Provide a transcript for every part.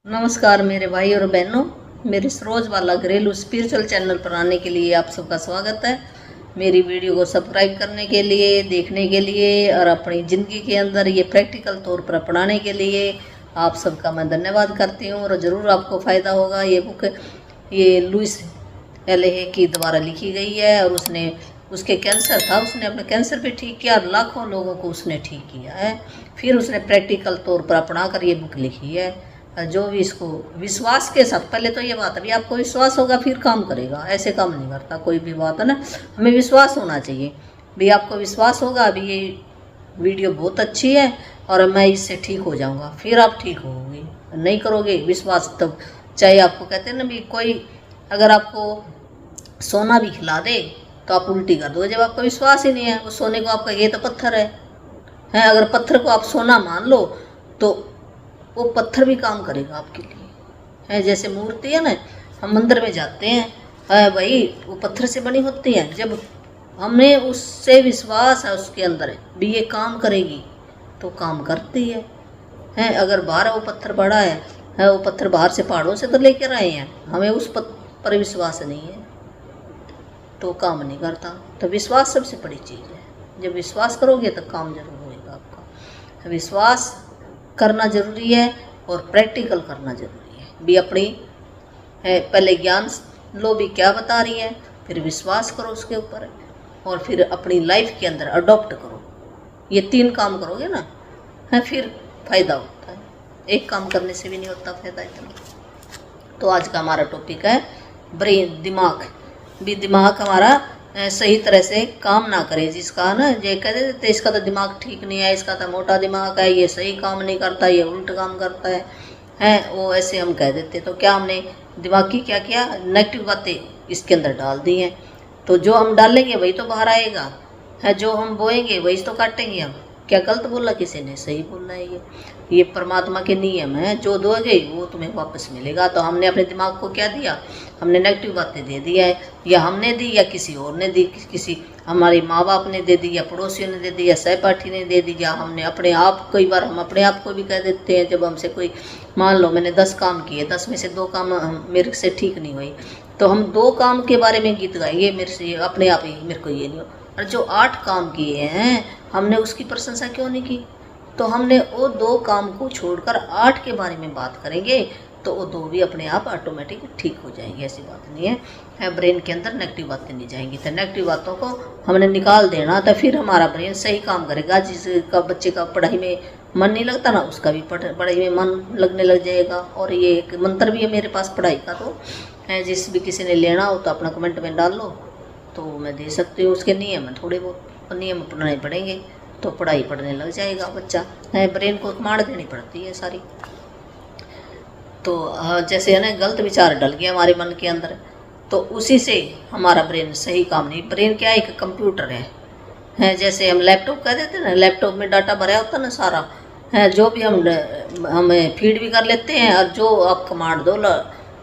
नमस्कार मेरे भाई और बहनों, मेरे सरोज वाला घरेलू स्पिरिचुअल चैनल पर आने के लिए आप सबका स्वागत है। मेरी वीडियो को सब्सक्राइब करने के लिए, देखने के लिए और अपनी ज़िंदगी के अंदर ये प्रैक्टिकल तौर पर अपनाने के लिए आप सबका मैं धन्यवाद करती हूँ। और ज़रूर आपको फ़ायदा होगा। ये बुक ये लुइस एलेहे की द्वारा लिखी गई है और उसके कैंसर था, उसने अपने कैंसर भी ठीक किया और लाखों लोगों को उसने ठीक किया है। फिर उसने प्रैक्टिकल तौर पर अपना कर ये बुक लिखी है। जो भी इसको विश्वास के साथ, पहले तो ये बात, अभी आपको विश्वास होगा फिर काम करेगा, ऐसे काम नहीं करता कोई भी बात है ना। हमें विश्वास होना चाहिए भी, आपको विश्वास होगा अभी ये वीडियो बहुत अच्छी है और मैं इससे ठीक हो जाऊंगा, फिर आप ठीक होगे। नहीं करोगे विश्वास तब, चाहे आपको कहते हैं ना भी, कोई अगर आपको सोना भी खिला दे तो आप उल्टी कर दोगे जब आपको विश्वास ही नहीं है। उस सोने को आपका ये तो पत्थर है, अगर पत्थर को आप सोना मान लो तो वो पत्थर भी काम करेगा आपके लिए। है जैसे मूर्ति है ना, हम मंदिर में जाते हैं, है भाई, वो पत्थर से बनी होती है। जब हमें उससे विश्वास है उसके अंदर भी ये काम करेगी तो काम करती है। अगर बाहर वो पत्थर पड़ा है वो पत्थर बाहर से पहाड़ों से तो लेकर आए हैं, हमें उस पर विश्वास नहीं है तो काम नहीं करता। तो विश्वास सबसे बड़ी चीज़ है। जब विश्वास करोगे तो काम जरूर होगा आपका। विश्वास करना जरूरी है और प्रैक्टिकल करना जरूरी है भी। अपनी पहले ज्ञान लो भी क्या बता रही है, फिर विश्वास करो उसके ऊपर और फिर अपनी लाइफ के अंदर अडॉप्ट करो। ये 3 काम करोगे ना, फिर फायदा होता है। एक काम करने से भी नहीं होता फायदा इतना। तो आज का हमारा टॉपिक है ब्रेन, दिमाग। भी दिमाग हमारा सही तरह से काम ना करे, जिसका ना ये कहते देते इसका तो दिमाग ठीक नहीं है, इसका तो मोटा दिमाग है, ये सही काम नहीं करता, ये उल्ट काम करता है वो ऐसे हम कह देते। तो क्या हमने दिमाग की क्या किया, नेगेटिव बातें इसके अंदर डाल दी हैं। तो जो हम डालेंगे वही तो बाहर आएगा, जो हम बोएंगे वही तो काटेंगे हम। क्या गलत बोला किसी ने, सही बोलना है। ये परमात्मा के नियम है, जो दोगे वो तुम्हें वापस मिलेगा। तो हमने अपने दिमाग को क्या दिया, हमने नेगेटिव बातें दे दिया है, या हमने दी या किसी और ने दी, किसी हमारे माँ बाप ने दे दी या पड़ोसियों ने दे दी या सहपाठी ने दे दी, या हमने अपने आप, कई बार हम अपने आप को भी कह देते हैं। जब हमसे कोई, मान लो मैंने 10 काम किए, 10 में से 2 काम मेरे से ठीक नहीं हुई, तो हम 2 काम के बारे में गीत गाएंगे, मेरे से अपने आप ही मेरे को ये नहीं हो। और जो 8 काम किए हैं हमने उसकी प्रशंसा क्यों नहीं की। तो हमने वो 2 काम को छोड़कर 8 के बारे में बात करेंगे तो वो 2 भी अपने आप ऑटोमेटिक ठीक हो जाएंगे। ऐसी बात नहीं है। ब्रेन के अंदर नेगेटिव बातें नहीं जाएंगी। तो नेगेटिव बातों को हमने निकाल देना, तो फिर हमारा ब्रेन सही काम करेगा। जिसका बच्चे का पढ़ाई में मन नहीं लगता ना, उसका भी पढ़ाई में मन लगने लग जाएगा। और ये एक मंत्र भी है मेरे पास पढ़ाई का, तो जिस भी किसी ने लेना हो तो अपना कमेंट में डाल लो तो मैं दे सकती हूँ। उसके नियम है, थोड़े बहुत नियम अपनाने पड़ेंगे तो पढ़ाई पढ़ने लग जाएगा बच्चा। ब्रेन को कमांड देनी पड़ती है सारी। तो जैसे है ना, गलत विचार डल गया हमारे मन के अंदर तो उसी से हमारा ब्रेन सही काम नहीं। ब्रेन क्या, एक कंप्यूटर है। जैसे हम लैपटॉप कह देते हैं ना, लैपटॉप में डाटा भरा होता है ना सारा, जो भी हम फीड भी कर लेते हैं, और जो आप कमांड दो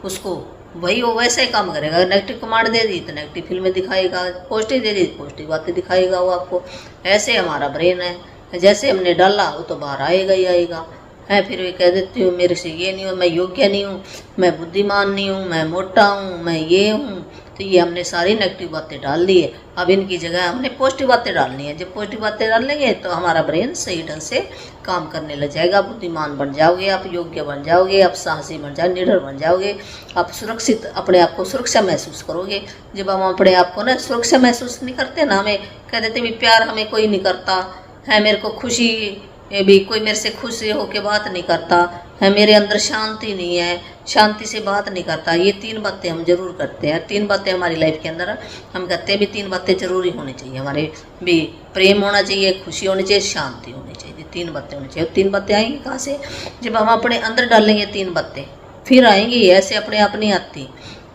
उसको वही वो वैसे ही काम करेगा। नेगेटिव कमांड दे दी तो नेगेटिव फिल्में दिखाएगा, पॉजिटिव दे दी तो पॉजिटिव बातें दिखाएगा वो आपको। ऐसे हमारा ब्रेन है, जैसे हमने डाला वो तो बाहर आएगा ही आएगा। फिर वे कह देती हूँ मेरे से ये नहीं हो, मैं योग्य नहीं हूँ, मैं बुद्धिमान नहीं हूँ, मैं मोटा हूँ, मैं ये हूँ। तो ये हमने सारी नेगेटिव बातें डाल दी है। अब इनकी जगह हमने पॉजिटिव बातें डालनी है। जब पॉजिटिव बातें डालेंगे तो हमारा ब्रेन सही ढंग से काम करने लग जाएगा। बुद्धिमान बन जाओगे आप, योग्य बन जाओगे आप, साहसी बन जाओगे, निडर बन जाओगे आप, सुरक्षित, अपने आप को सुरक्षा महसूस करोगे। जब हम अपने आप को ना सुरक्षा महसूस नहीं करते ना, हमें कह देते भी प्यार हमें कोई नहीं करता है, मेरे को खुशी भी कोई मेरे से खुश होकर बात नहीं करता है, मेरे अंदर शांति नहीं है, शांति से बात नहीं करता। ये 3 बातें हम जरूर करते हैं। 3 बातें हमारी लाइफ के अंदर हम कहते हैं भी 3 बातें जरूरी होनी चाहिए हमारे भी। प्रेम होना चाहिए, खुशी होनी चाहिए, शांति होनी चाहिए, 3 बातें होनी चाहिए। 3 बातें आएंगी कहाँ से, जब हम अपने अंदर डालेंगे 3 बातें, फिर आएंगी। ऐसे अपने आप नहीं आती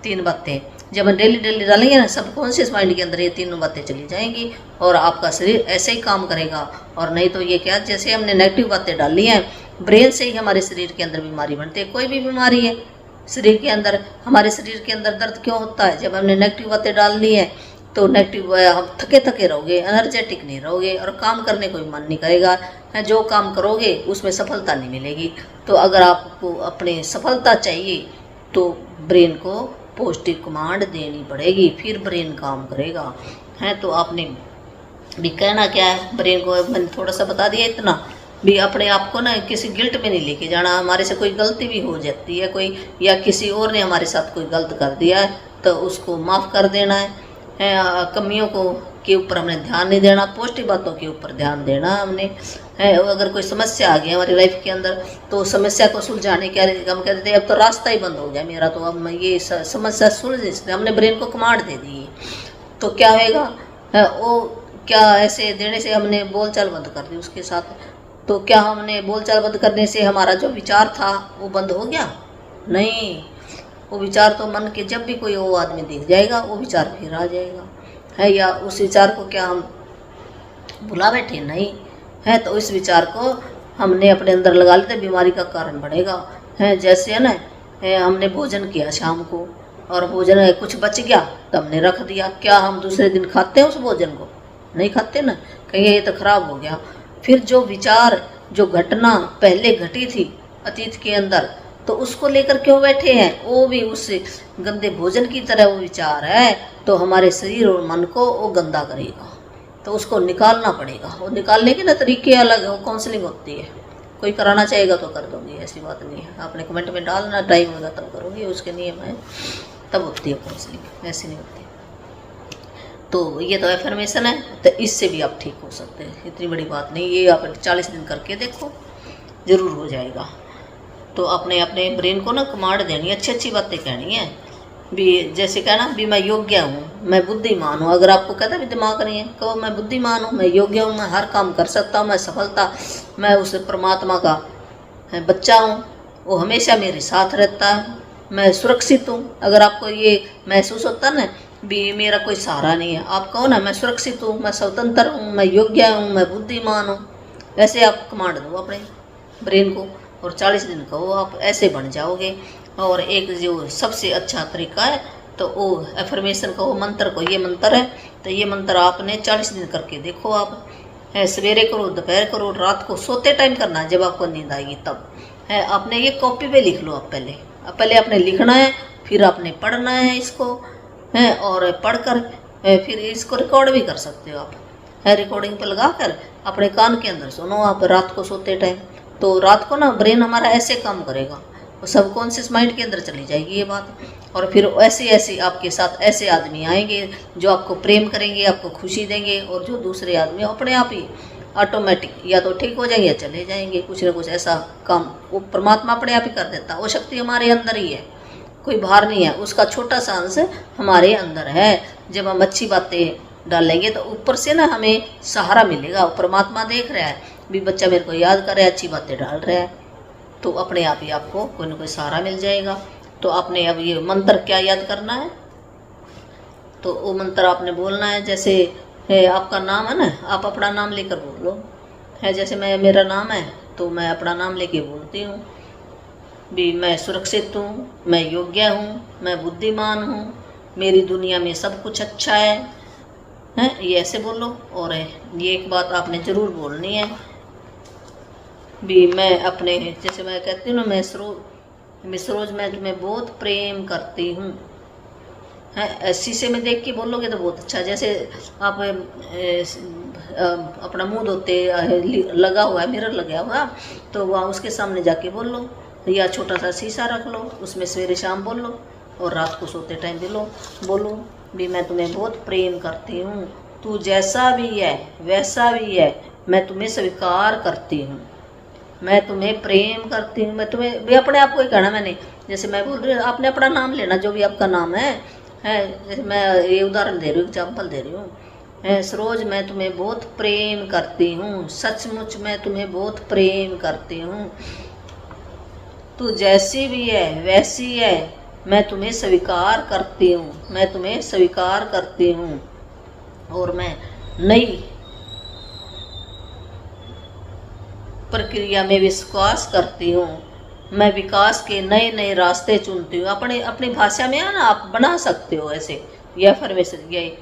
3 बातें। जब हम डेली डालेंगे ना, सबकॉन्शियस माइंड के अंदर ये 3 बातें चली जाएंगी और आपका शरीर ऐसे ही काम करेगा। और नहीं तो ये क्या, जैसे हमने नेगेटिव बातें डाली हैं, ब्रेन से ही हमारे शरीर के अंदर बीमारी बनती है। कोई भी बीमारी है शरीर के अंदर, हमारे शरीर के अंदर दर्द क्यों होता है, जब हमने नेगेटिव बातें डाल ली है तो नेगेटिव, हम थके थके रहोगे, एनर्जेटिक नहीं रहोगे और काम करने को भी मन नहीं करेगा। है, जो काम करोगे उसमें सफलता नहीं मिलेगी। तो अगर आपको अपनी सफलता चाहिए तो ब्रेन को पॉजिटिव कमांड देनी पड़ेगी, फिर ब्रेन काम करेगा। है तो आपने भी कहना क्या है, ब्रेन को मैंने थोड़ा सा बता दिया इतना भी, अपने आप को ना किसी गिल्ट में नहीं लेके जाना। हमारे से कोई गलती भी हो जाती है कोई, या किसी और ने हमारे साथ कोई गलत कर दिया है तो उसको माफ़ कर देना है। कमियों को के ऊपर हमने ध्यान नहीं देना, पॉजिटिव बातों के ऊपर ध्यान देना हमने। है अगर कोई समस्या आ गई हमारी लाइफ के अंदर तो समस्या को सुलझाने के हम कहते थे अब तो रास्ता ही बंद हो गया मेरा, तो अब मैं ये समस्या सुलझ, हमने ब्रेन को कमांड दे दी। तो क्या होएगा, वो क्या ऐसे देने से हमने बोलचाल बंद कर दी उसके साथ। तो क्या हमने बोलचाल बंद करने से हमारा जो विचार था वो बंद हो गया? नहीं, वो विचार तो मन के जब भी कोई वो आदमी दिख जाएगा वो विचार फिर आ जाएगा। है या उस विचार को क्या हम भुला बैठे? नहीं है। तो इस विचार को हमने अपने अंदर लगा लेते, बीमारी का कारण बढ़ेगा। है जैसे है ना, हमने भोजन किया शाम को और भोजन कुछ बच गया तो हमने रख दिया, क्या हम दूसरे दिन खाते हैं उस भोजन को? नहीं खाते ना, कहीं ये तो खराब हो गया। फिर जो विचार, जो घटना पहले घटी थी अतीत के अंदर, तो उसको लेकर क्यों बैठे हैं? वो भी उस गंदे भोजन की तरह वो विचार है, तो हमारे शरीर और मन को वो गंदा करेगा। तो उसको निकालना पड़ेगा। वो निकालने के ना तरीके अलग है, वो काउंसलिंग होती है। कोई कराना चाहेगा तो कर दोगी, ऐसी बात नहीं है। आपने कमेंट में डालना, टाइम होगा तब करोगी, उसके नियम है, तब होती है काउंसलिंग, ऐसी नहीं होती। तो ये तो एफर्मेशन है, तो इससे भी आप ठीक हो सकते हैं, इतनी बड़ी बात नहीं। ये आप 40 दिन करके देखो, ज़रूर हो जाएगा। तो अपने अपने ब्रेन को ना कमांड देनी, अच्छी अच्छी बातें कहनी है भी। जैसे कहना भी मैं योग्य हूँ, मैं बुद्धिमान हूँ। अगर आपको कहता भी दिमाग नहीं है, कहो मैं बुद्धिमान हूँ, मैं योग्य हूँ, मैं हर काम कर सकता हूँ, मैं सफलता, मैं उस परमात्मा का बच्चा हूँ, वो हमेशा मेरे साथ रहता है, मैं सुरक्षित हूँ। अगर आपको ये महसूस होता ना भी मेरा कोई सहारा नहीं है, आप कहो ना मैं सुरक्षित हूँ, मैं स्वतंत्र हूँ, मैं योग्य हूँ, मैं बुद्धिमान हूँ, ऐसे आप कमांड दो अपने ब्रेन को और 40 दिन कहो, आप ऐसे बन जाओगे। और एक जो सबसे अच्छा तरीका है तो वो एफर्मेशन का, वो मंत्र को, ये मंत्र है तो ये मंत्र आपने 40 दिन करके देखो। आप है सवेरे करो, दोपहर करो, रात को सोते टाइम करना है, जब आपको नींद आएगी तब। है आपने ये कॉपी पे लिख लो। आप पहले आपने लिखना है, फिर आपने पढ़ना है इसको, है और पढ़कर फिर इसको रिकॉर्ड भी कर सकते हो आप। है रिकॉर्डिंग पे लगा कर अपने कान के अंदर सुनो आप रात को सोते टाइम। तो रात को ना ब्रेन हमारा ऐसे काम करेगा, वो सबकॉन्शियस माइंड के अंदर चली जाएगी ये बात। और फिर ऐसे ऐसे आपके साथ ऐसे आदमी आएंगे जो आपको प्रेम करेंगे, आपको खुशी देंगे, और जो दूसरे आदमी अपने आप ही ऑटोमेटिक या तो ठीक हो जाएंगे या चले जाएंगे। कुछ ना कुछ ऐसा काम वो परमात्मा अपने आप ही कर देता है। वो शक्ति हमारे अंदर ही है, कोई बाहर नहीं है, उसका छोटा सा अंश हमारे अंदर है। जब हम अच्छी बातें डालेंगे तो ऊपर से ना हमें सहारा मिलेगा। परमात्मा देख रहा है भी बच्चा मेरे को याद कर रहा है, अच्छी बातें डाल रहा है, तो अपने आप ही आपको कोई ना कोई सहारा मिल जाएगा। तो आपने अब ये मंत्र क्या याद करना है, तो वो मंत्र आपने बोलना है। जैसे है आपका नाम है ना, आप अपना नाम लेकर बोलो। है जैसे मेरा नाम है तो मैं अपना नाम लेके बोलती हूँ भी, मैं सुरक्षित हूँ, मैं योग्य हूँ, मैं बुद्धिमान हूँ, मेरी दुनिया में सब कुछ अच्छा है ये ऐसे बोलो। और ये एक बात आपने ज़रूर बोलनी है भी, मैं अपने, जैसे मैं कहती हूँ ना, मैं सरोज मैं तुम्हें बहुत प्रेम करती हूँ। है शीशे में देख के बोलोगे तो बहुत अच्छा। जैसे आप अपना मुंह धोते लगा हुआ है, मिरर लगा हुआ, तो वहाँ उसके सामने जाके बोल लो, या छोटा सा शीशा रख लो, उसमें सवेरे शाम बोल लो, और रात को सोते टाइम बोलो भी मैं तुम्हें बहुत प्रेम करती हूँ, तू जैसा भी है वैसा भी है, मैं तुम्हें स्वीकार करती हूँ, मैं तुम्हें प्रेम करती हूँ। मैं तुम्हें भी अपने आप को ही कहना मैंने, जैसे मैं बोल रही हूँ आपने अपना नाम लेना, जो भी आपका नाम है। जैसे मैं ये उदाहरण दे रही हूँ, एग्जाम्पल दे रही हूँ। सरोज मैं तुम्हें बहुत प्रेम करती हूँ, सचमुच मैं तुम्हें बहुत प्रेम करती हूँ, तू जैसी भी है वैसी है, मैं तुम्हें स्वीकार करती हूँ, मैं तुम्हें स्वीकार करती हूँ, और मैं नई प्रक्रिया में विश्वास करती हूँ, मैं विकास के नए नए रास्ते चुनती हूँ। अपनी भाषा में है ना, आप बना सकते हो ऐसे, यह फरमेशन ये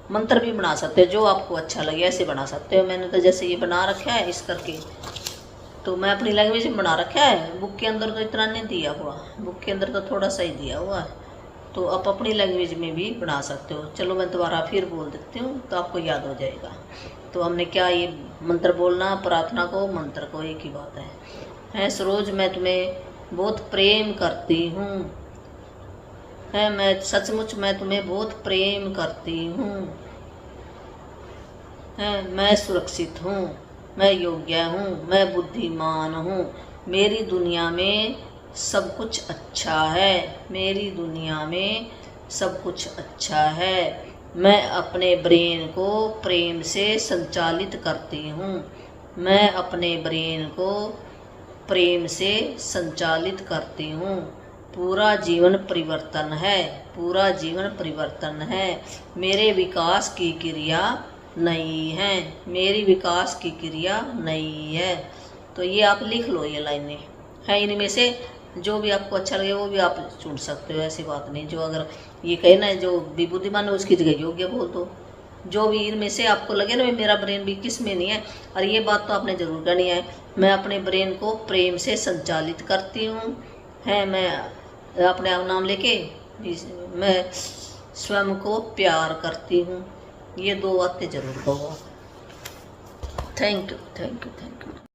मंत्र भी बना सकते हो, जो आपको अच्छा लगे ऐसे बना सकते हो। मैंने तो जैसे ये बना रखा है इस करके, तो मैं अपनी लैंग्वेज में बना रखा है। बुक के अंदर तो इतना नहीं दिया हुआ, बुक के अंदर तो थोड़ा सा ही दिया हुआ है, तो आप अपनी लैंग्वेज में भी बना सकते हो। चलो मैं दोबारा फिर बोल देती हूँ तो आपको याद हो जाएगा। तो हमने क्या, ये मंत्र बोलना, प्रार्थना को, मंत्र को, एक ही बात है सरोज मैं तुम्हें बहुत प्रेम करती हूँ, है मैं सचमुच मैं तुम्हें बहुत प्रेम करती हूँ, है मैं सुरक्षित हूँ, मैं योग्य हूँ, मैं बुद्धिमान हूँ, मेरी दुनिया में सब कुछ अच्छा है, मेरी दुनिया में सब कुछ अच्छा है, मैं अपने ब्रेन को प्रेम से संचालित करती हूँ, मैं अपने ब्रेन को प्रेम से संचालित करती हूँ, पूरा जीवन परिवर्तन है, पूरा जीवन परिवर्तन है, मेरे विकास की क्रिया नई है, मेरी विकास की क्रिया नई है। तो ये आप लिख लो, ये लाइनें हैं, इनमें से जो भी आपको अच्छा लगे वो भी आप चुन सकते हो, ऐसी बात नहीं। जो अगर ये कहे ना जो भी बुद्धिमान है उसकी जगह योग्य बोल दो, जो भी इनमें से आपको लगे ना मेरा ब्रेन भी किस में नहीं है। और ये बात तो आपने ज़रूर करनी है, मैं अपने ब्रेन को प्रेम से संचालित करती हूँ, है मैं अपने आप नाम लेके मैं स्वयं को प्यार करती हूँ। ये 2 बातें ज़रूर कहो। Thank you, thank you, thank you.